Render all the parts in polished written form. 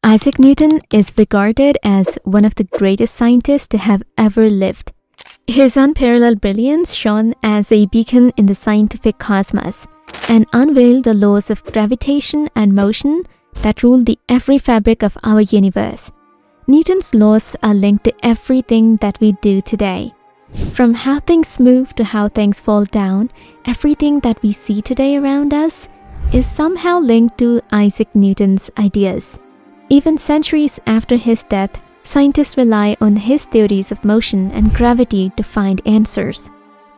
Isaac Newton is regarded as one of the greatest scientists to have ever lived. His unparalleled brilliance shone as a beacon in the scientific cosmos and unveiled the laws of gravitation and motion that rule the every fabric of our universe. Newton's laws are linked to everything that we do today. From how things move to how things fall down, everything that we see today around us is somehow linked to Isaac Newton's ideas. Even centuries after his death, scientists rely on his theories of motion and gravity to find answers.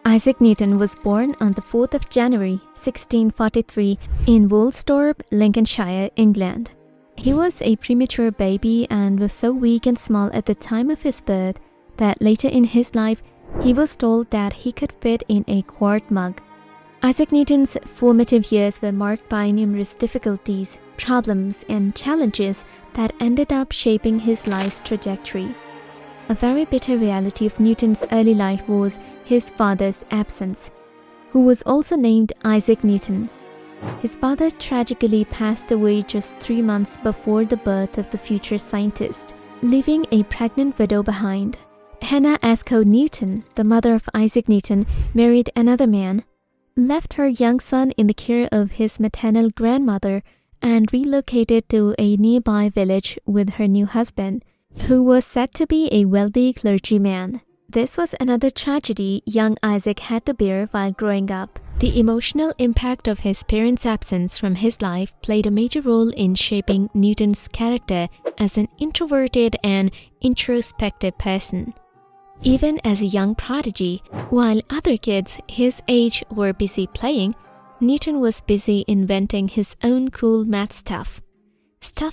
Isaac Newton was born on the 4th of January, 1643 in Woolsthorpe, Lincolnshire, England. He was a premature baby and was so weak and small at the time of his birth that later in his life, he was told that he could fit in a quart mug. Isaac Newton's formative years were marked by numerous difficulties, problems, and challenges that ended up shaping his life's trajectory. A very bitter reality of Newton's early life was his father's absence, who was also named Isaac Newton. His father tragically passed away just 3 months before the birth of the future scientist, leaving a pregnant widow behind. Hannah Ascough Newton, the mother of Isaac Newton, married another man, left her young son in the care of his maternal grandmother, and relocated to a nearby village with her new husband, who was said to be a wealthy clergyman. This was another tragedy young Isaac had to bear while growing up. The emotional impact of his parents' absence from his life played a major role in shaping Newton's character as an introverted and introspective person. Even as a young prodigy, while other kids his age were busy playing, Newton was busy inventing his own cool math stuff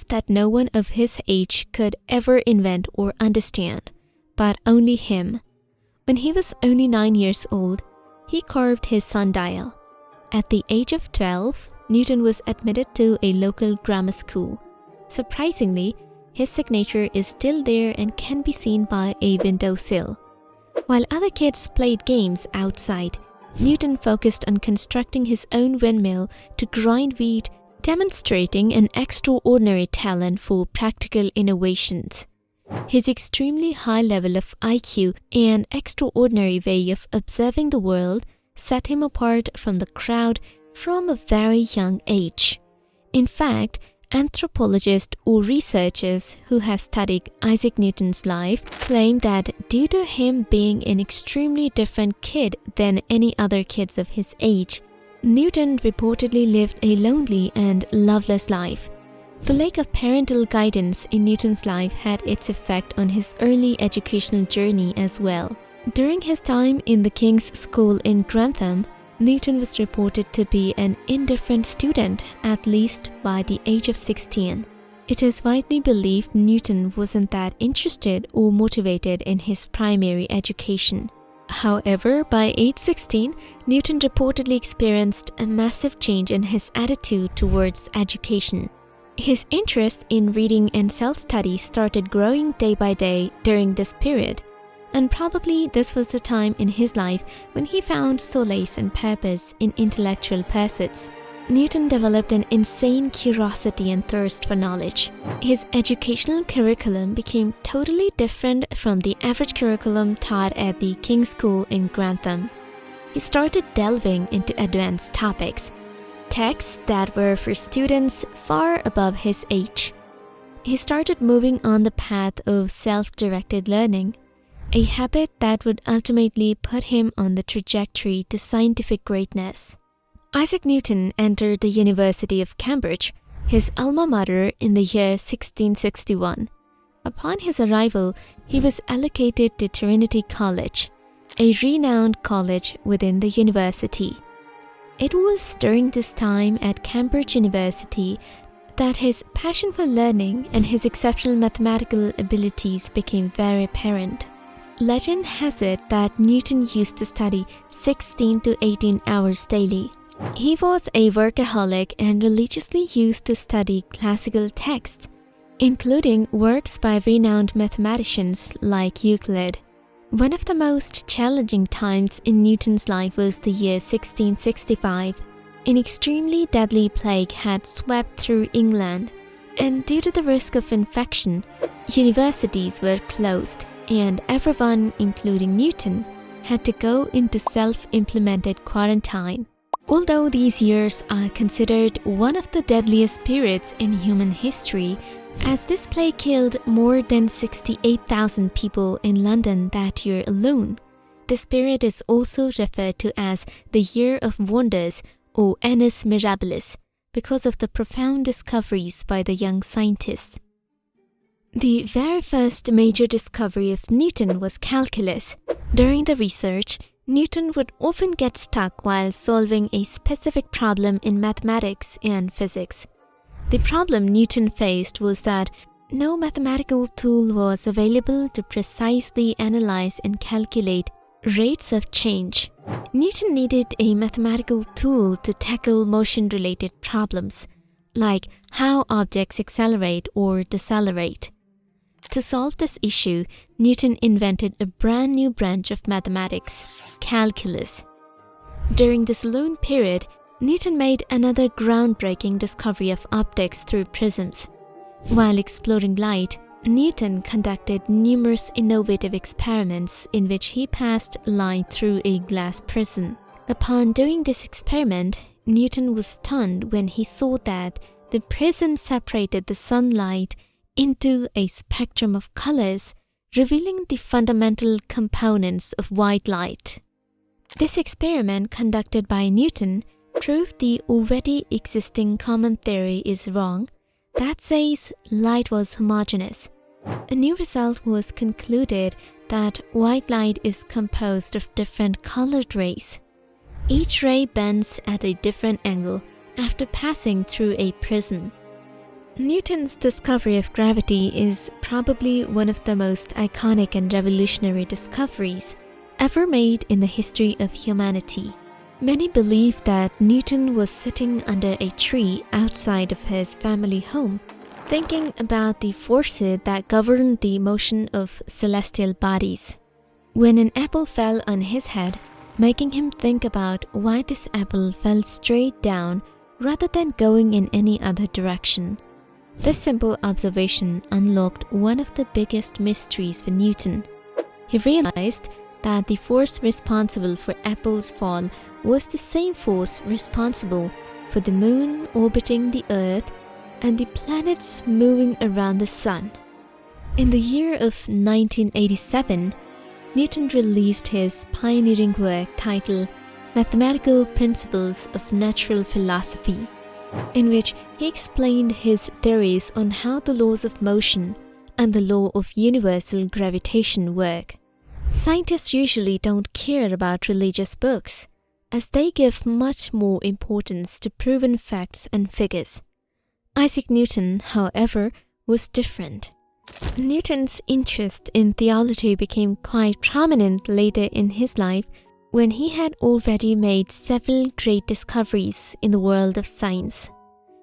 that no one of his age could ever invent or understand, but only him. When he was only 9 years old, he carved his sundial. At the age of 12, Newton was admitted to a local grammar school. Surprisingly, his signature is still there and can be seen by a windowsill. While other kids played games outside, Newton focused on constructing his own windmill to grind wheat, demonstrating an extraordinary talent for practical innovations. His extremely high level of IQ and extraordinary way of observing the world set him apart from the crowd from a very young age. In fact, anthropologists or researchers who have studied Isaac Newton's life claim that due to him being an extremely different kid than any other kids of his age, Newton reportedly lived a lonely and loveless life. The lack of parental guidance in Newton's life had its effect on his early educational journey as well. During his time in the King's School in Grantham, Newton was reported to be an indifferent student, at least by the age of 16. It is widely believed Newton wasn't that interested or motivated in his primary education. However, by age 16, Newton reportedly experienced a massive change in his attitude towards education. His interest in reading and self-study started growing day by day during this period. And probably this was the time in his life when he found solace and purpose in intellectual pursuits. Newton developed an insane curiosity and thirst for knowledge. His educational curriculum became totally different from the average curriculum taught at the King's School in Grantham. He started delving into advanced topics, texts that were for students far above his age. He started moving on the path of self-directed learning, a habit that would ultimately put him on the trajectory to scientific greatness. Isaac Newton entered the University of Cambridge, his alma mater, in the year 1661. Upon his arrival, he was allocated to Trinity College, a renowned college within the university. It was during this time at Cambridge University that his passion for learning and his exceptional mathematical abilities became very apparent. Legend has it that Newton used to study 16 to 18 hours daily. He was a workaholic and religiously used to study classical texts, including works by renowned mathematicians like Euclid. One of the most challenging times in Newton's life was the year 1665. An extremely deadly plague had swept through England, And due to the risk of infection, universities were closed, and everyone, including Newton, had to go into self-implemented quarantine. Although these years are considered one of the deadliest periods in human history, as this plague killed more than 68,000 people in London that year alone, this period is also referred to as the Year of Wonders or Annus Mirabilis because of the profound discoveries by the young scientists. The very first major discovery of Newton was calculus. During the research, Newton would often get stuck while solving a specific problem in mathematics and physics. The problem Newton faced was that no mathematical tool was available to precisely analyze and calculate rates of change. Newton needed a mathematical tool to tackle motion-related problems, like how objects accelerate or decelerate. To solve this issue, Newton invented a brand new branch of mathematics, calculus. During this lone period, Newton made another groundbreaking discovery of optics through prisms. While exploring light, Newton conducted numerous innovative experiments in which he passed light through a glass prism. Upon doing this experiment, Newton was stunned when he saw that the prism separated the sunlight into a spectrum of colors, revealing the fundamental components of white light. This experiment conducted by Newton proved the already existing common theory is wrong that says light was homogeneous. A new result was concluded that white light is composed of different colored rays. Each ray bends at a different angle after passing through a prism. Newton's discovery of gravity is probably one of the most iconic and revolutionary discoveries ever made in the history of humanity. Many believe that Newton was sitting under a tree outside of his family home, thinking about the forces that govern the motion of celestial bodies, when an apple fell on his head, making him think about why this apple fell straight down rather than going in any other direction. This simple observation unlocked one of the biggest mysteries for Newton. He realized that the force responsible for Apple's fall was the same force responsible for the moon orbiting the Earth and the planets moving around the sun. In the year of 1987, Newton released his pioneering work titled Mathematical Principles of Natural Philosophy, in which he explained his theories on how the laws of motion and the law of universal gravitation work. Scientists usually don't care about religious books, as they give much more importance to proven facts and figures. Isaac Newton, however, was different. Newton's interest in theology became quite prominent later in his life when he had already made several great discoveries in the world of science.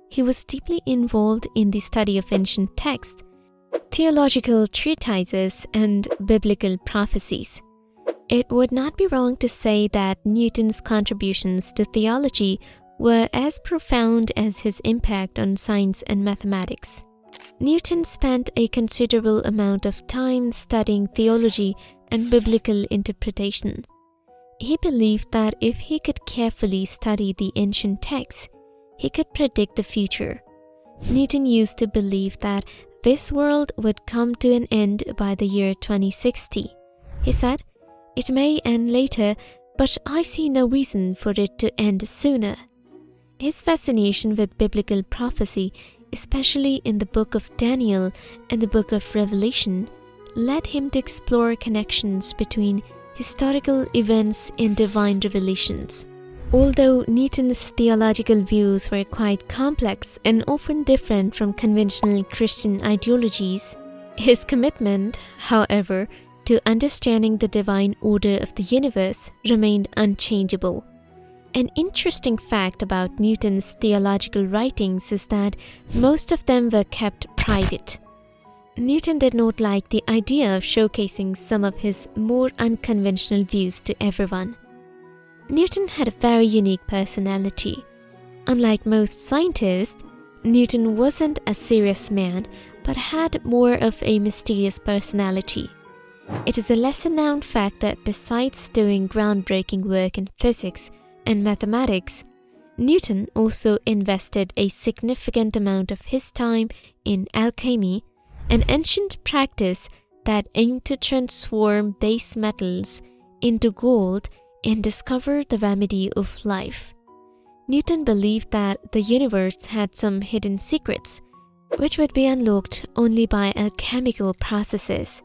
He was deeply involved in the study of ancient texts, theological treatises, and biblical prophecies. It would not be wrong to say that Newton's contributions to theology were as profound as his impact on science and mathematics. Newton spent a considerable amount of time studying theology and biblical interpretation. He believed that if he could carefully study the ancient texts, he could predict the future. Newton used to believe that this world would come to an end by the year 2060. He said, "It may end later, but I see no reason for it to end sooner." His fascination with biblical prophecy, especially in the book of Daniel and the book of Revelation, led him to explore connections between historical events and divine revelations. Although Newton's theological views were quite complex and often different from conventional Christian ideologies, his commitment, however, to understanding the divine order of the universe remained unchangeable. An interesting fact about Newton's theological writings is that most of them were kept private. Newton did not like the idea of showcasing some of his more unconventional views to everyone. Newton had a very unique personality. Unlike most scientists, Newton wasn't a serious man, but had more of a mysterious personality. It is a lesser-known fact that besides doing groundbreaking work in physics and mathematics, Newton also invested a significant amount of his time in alchemy, an ancient practice that aimed to transform base metals into gold and discover the remedy of life. Newton believed that the universe had some hidden secrets, which would be unlocked only by alchemical processes.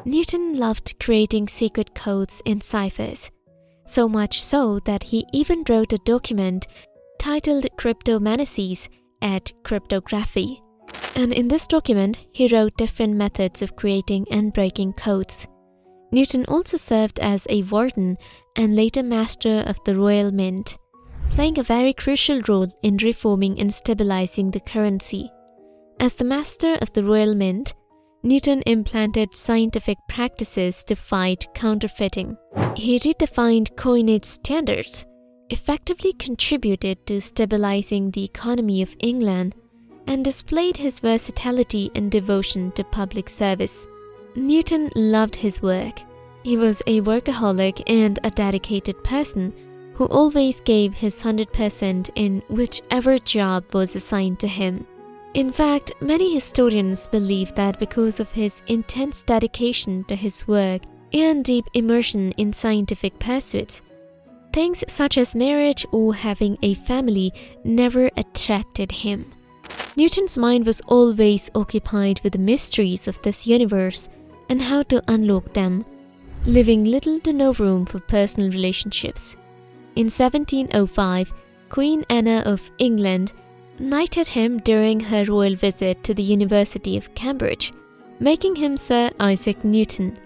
Newton loved creating secret codes and ciphers, so much so that he even wrote a document titled Cryptomanices et Cryptography. And in this document, he wrote different methods of creating and breaking codes. Newton also served as a warden and later master of the Royal Mint, playing a very crucial role in reforming and stabilizing the currency. As the master of the Royal Mint, Newton implanted scientific practices to fight counterfeiting. He redefined coinage standards, effectively contributed to stabilizing the economy of England, and displayed his versatility and devotion to public service. Newton loved his work. He was a workaholic and a dedicated person who always gave his 100% in whichever job was assigned to him. In fact, many historians believe that because of his intense dedication to his work and deep immersion in scientific pursuits, things such as marriage or having a family never attracted him. Newton's mind was always occupied with the mysteries of this universe and how to unlock them, leaving little to no room for personal relationships. In 1705, Queen Anna of England knighted him during her royal visit to the University of Cambridge, making him Sir Isaac Newton,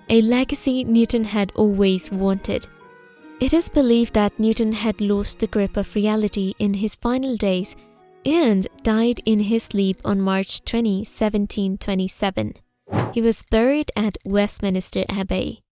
a legacy Newton had always wanted. It is believed that Newton had lost the grip of reality in his final days and died in his sleep on March 20, 1727. He was buried at Westminster Abbey.